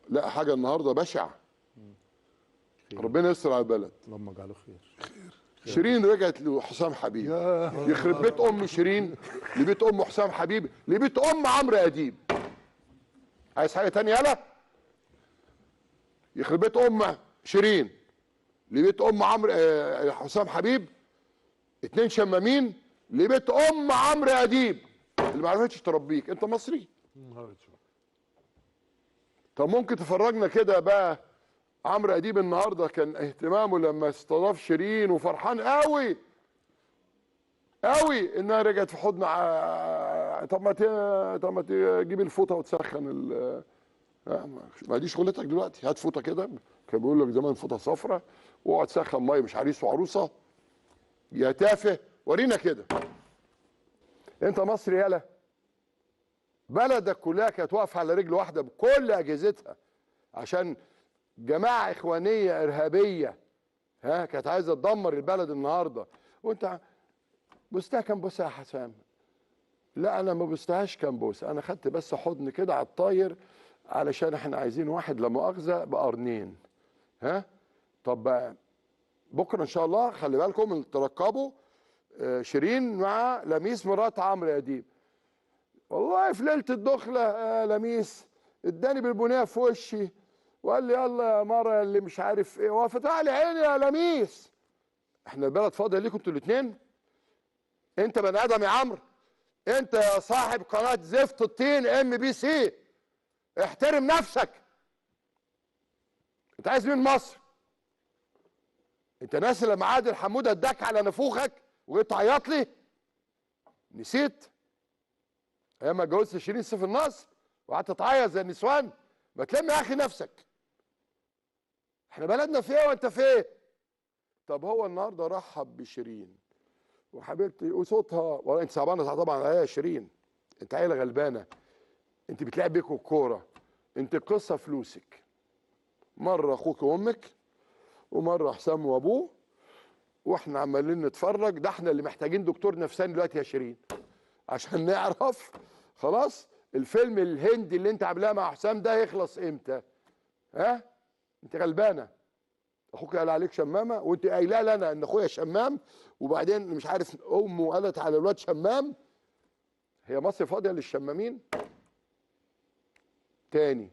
لا حاجه النهارده بشعه. ربنا يستر على البلد. اللهم اجعله خير. شيرين رجعت لحسام حبيب. يخرب بيت ام شيرين لبيت ام حسام حبيب لبيت ام عمرو اديب. عايز حاجه تانية يالا؟ يخرب بيت ام شيرين لبيت ام عمرو حسام حبيب. اتنين شمامين لبيت ام عمرو اديب اللي ما عرفتش تربيك. انت مصري؟ طب ممكن تفرجنا كده بقى؟ عمرو اديب النهارده كان اهتمامه لما استضاف شيرين وفرحان قوي قوي انها رجعت في حضن طب ما تجيب الفوطه وتسخن ما دي شغلتك دلوقتي. هات فوطه كده، كان بيقول لك زمان فوطه صفرة واقعد سخن ميه، مش عريس وعروسه يا تافه. ورينا كده انت مصري يالا. بلدك كلها كانت واقفه على رجل واحده بكل اجهزتها عشان جماعه اخوانيه ارهابيه كانت عايزه تدمر البلد النهارده، وانت بوستها كام بوسه يا حسام؟ لا انا ما بوستهاش كام بوسه، انا خدت بس حضن كده على الطاير علشان احنا عايزين واحد لا مؤاخذه بقرنين. طب بكره ان شاء الله خلي بالكم ترقبوا شيرين مع لميس مرات عمرو اديب. والله في ليله الدخله لميس اداني بالبنيه في وشي وقال لي يلا يا مره اللي مش عارف ايه، وفتح لي عيني يا لميس. احنا البلد فاضيه ليكم انتوا الاثنين؟ انت بني ادم يا عمرو، انت يا صاحب قناه زفت الطين MBC، احترم نفسك. انت عايز مين مصر؟ انت ناسي لما عادل حموده اداك على نافوخك وجيت تعيط لي؟ نسيت ايام ما اتجوزت شيرين سيف النصر وقعدت تعيط زي النسوان؟ ما تلم يا اخي نفسك. احنا بلدنا في ايه وانت في ايه؟ طب هو النهارده رحب بشيرين وحبيبتي وصوتها، ولا انت صعبانه طبعا عليا يا شيرين، انت عيله غلبانه، انت بتلعب بيكوا الكوره، انت القصه فلوسك. مره اخوك وامك ومره حسام وابوه واحنا عمالين نتفرج. ده احنا اللي محتاجين دكتور نفساني دلوقتي يا شيرين عشان نعرف خلاص الفيلم الهندي اللي انت عاملاه مع حسام ده يخلص امتى. انت غلبانه. اخوك قال عليك شمامه وانت قايله لنا ان اخويا شمام، وبعدين مش عارف امه قالت على الواد شمام. هي مصر فاضيه للشمامين؟ تاني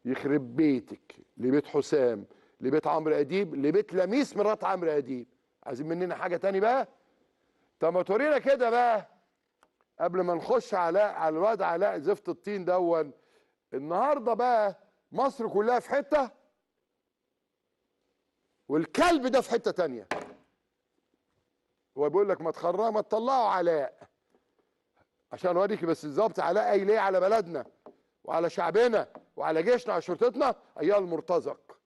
يخرب بيتك لبيت حسام، لبيت عمرو اديب، لبيت لميس مرات عمرو اديب. عايزين مننا حاجه تاني بقى؟ طب ما تورينا كده بقى قبل ما نخش على الواد علاء زفت الطين دون. النهارده بقى مصر كلها في حته والكلب ده في حته تانيه. هو بيقول لك ما تطلعوا علاء عشان اوريك بس بالظبط علاء قايل ايه على بلدنا وعلى شعبنا وعلى جيشنا وعلى شرطتنا. ايها المرتزق،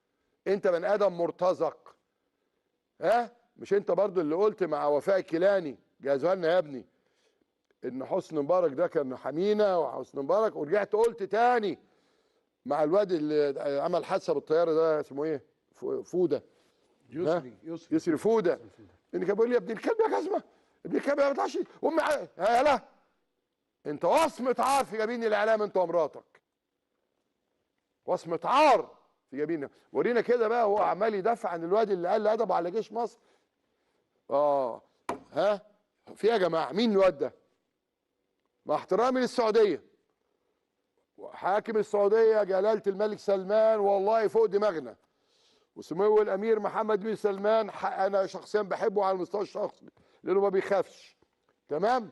انت بني ادم مرتزق. مش انت برضو اللي قلت مع وفاء الكيلاني جهزوها لنا يا ابني ان حسني مبارك ده كان حمينا وحسني مبارك، ورجعت قلت تاني مع الواد اللي عمل حادثه بالطياره ده اسمه ايه؟ فوده. يسري فوده. ان كان بيقول لي يا ابن الكلب يا جزمه، ابن الكلب ما بيطلعش امي يالا. انت وصمه عار في جبين الاعلام انت ومراتك، وصمه عار في جبين. ورينا كده بقى هو عمال يدافع عن الواد اللي قال لي ادبه على جيش مصر. في يا جماعه مين الواد ده؟ مع احترامي للسعوديه وحاكم السعوديه جلاله الملك سلمان والله فوق دماغنا، وسمو الامير محمد بن سلمان انا شخصيا بحبه على المستوى الشخصي لانه ما بيخافش. تمام؟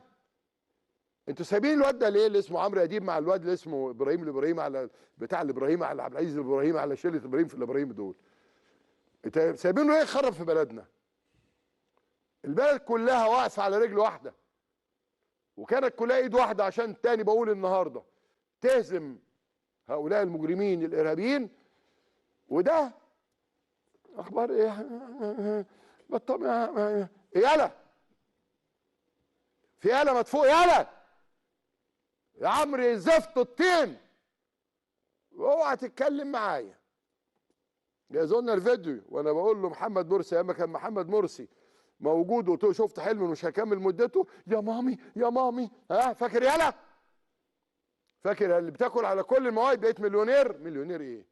انتوا سايبين الواد ده ليه اللي اسمه عمرو اديب مع الواد اللي اسمه ابراهيم الابراهيم على بتاع الابراهيم على عبد العزيز الابراهيم على شله ابراهيم في الابراهيم دول؟ انتوا سايبينه ايه يخرب في بلدنا؟ البلد كلها واقفه على رجل واحده وكانت كلها ايد واحده عشان تاني بقول النهارده تهزم هؤلاء المجرمين الارهابيين. وده اخبار ايه؟ يالا في يالا مدفوق يالا يا عمرو زفت الطين. اوعى تتكلم معايا. جهزوا لنا الفيديو وانا بقول له محمد مرسي ايام ما كان محمد مرسي موجود وقلت له شفت حلمي مش هكمل مدته يا مامي يا مامي. فاكر يالا؟ فاكر اللي بتاكل على كل المواد بقيت مليونير؟ مليونير ايه؟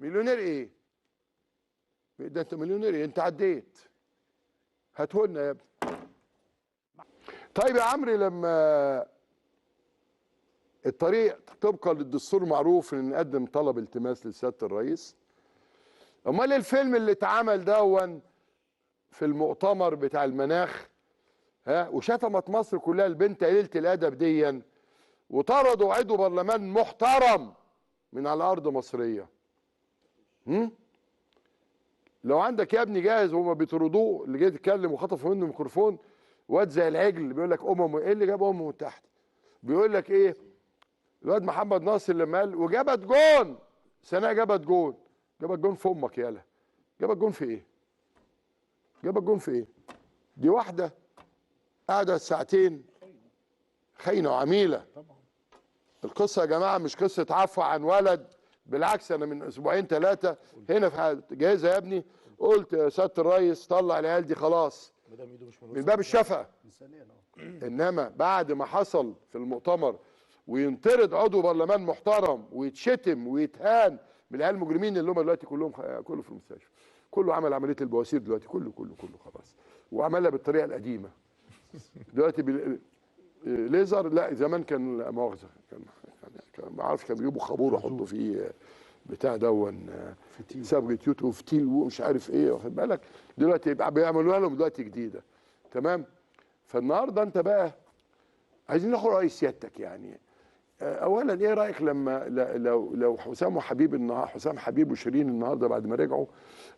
مليونير ايه؟ ده انت مليونير ايه؟ انت عديت. هاتهولنا يا ابني. طيب يا عمرو، لما الطريق طبقا للدستور معروف ان نقدم طلب التماس لسياده الرئيس، امال الفيلم اللي اتعمل دون في المؤتمر بتاع المناخ، ها، وشتمت مصر كلها البنت قليله الادب ديا، وطردوا عضو برلمان محترم من على ارض مصريه. لو عندك يا ابني جاهز وهما بيطردوه، اللي جاي يتكلم وخطفوا منه الميكروفون، واد زي العجل بيقول لك ايه اللي جاب من تحت؟ بيقول لك ايه؟ الواد محمد ناصر لما قال وجابت جون، سناء جابت جون. جابت جون في امك يالا. جابت جون في ايه؟ جابت جون في ايه؟ دي واحده قاعده ساعتين خاينه وعميله. القصه يا جماعه مش قصه عفو عن ولد، بالعكس انا من اسبوعين ثلاثه هنا في جاهزه يا ابني قلت يا سياده الريس طلع العيال دي خلاص من باب الشفقه. انما بعد ما حصل في المؤتمر وينطرد عضو برلمان محترم ويتشتم ويتهان من العيال المجرمين اللي هم دلوقتي كلهم كله في المستشفى، كله عمل عمليه البواسير دلوقتي، كله خلاص، وعملها بالطريقه القديمه. دلوقتي ليزر، لا زمان كان مؤاخذه كان ما اعرفش، كان بيجيبوا خابور يحطوا فيه بتاع دون صبغه يوت وفتيل ومش عارف ايه، واخد بالك؟ دلوقتي بيعملوها لهم دلوقتي جديده. تمام. فالنهارده انت بقى عايزين ناخد راي سيادتك يعني. اولا ايه رايك لما لو حسام وحبيب النهارده، حسام حبيب وشيرين النهارده بعد ما رجعوا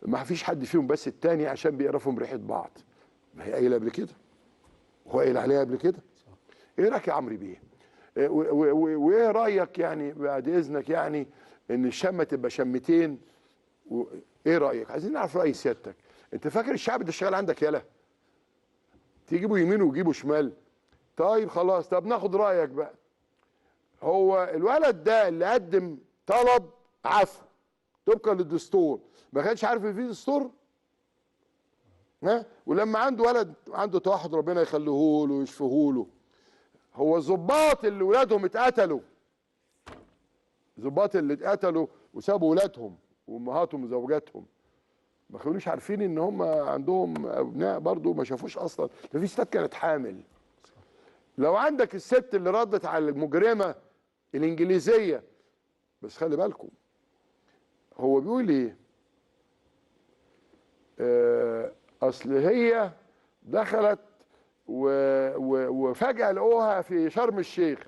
ما فيش حد فيهم بس التاني عشان بيقرفوا من ريحه بعض، ما هي قايله قبل كده وهو قايل عليها قبل كده. ايه رايك يا عمرو بيه؟ وايه رايك يعني بعد اذنك يعني ان الشمه تبقى شمتين؟ ايه رايك؟ عايزين نعرف راي سيادتك. انت فاكر الشعب ده شغال عندك يالا؟ تجيبوا يمين وتجيبوا شمال. طيب خلاص، طب ناخد رايك بقى. هو الولد ده اللي قدم طلب عفو طبقا للدستور ما كانش عارف ان في دستور؟ ها؟ ولما عنده ولد عنده توحد ربنا يخليه له ويشفيه له، هو الظباط اللي ولادهم اتقتلوا، الظباط اللي اتقتلوا وسابوا ولادهم وامهاتهم وزوجاتهم، ما كانوش عارفين ان هم عندهم ابناء برضو؟ ما شافوش اصلا. ده في ستات كانت حامل. لو عندك الست اللي ردت على المجرمه الانجليزيه، بس خلي بالكم هو بيقول ايه؟ اصل هي دخلت وفجاه لقوها في شرم الشيخ،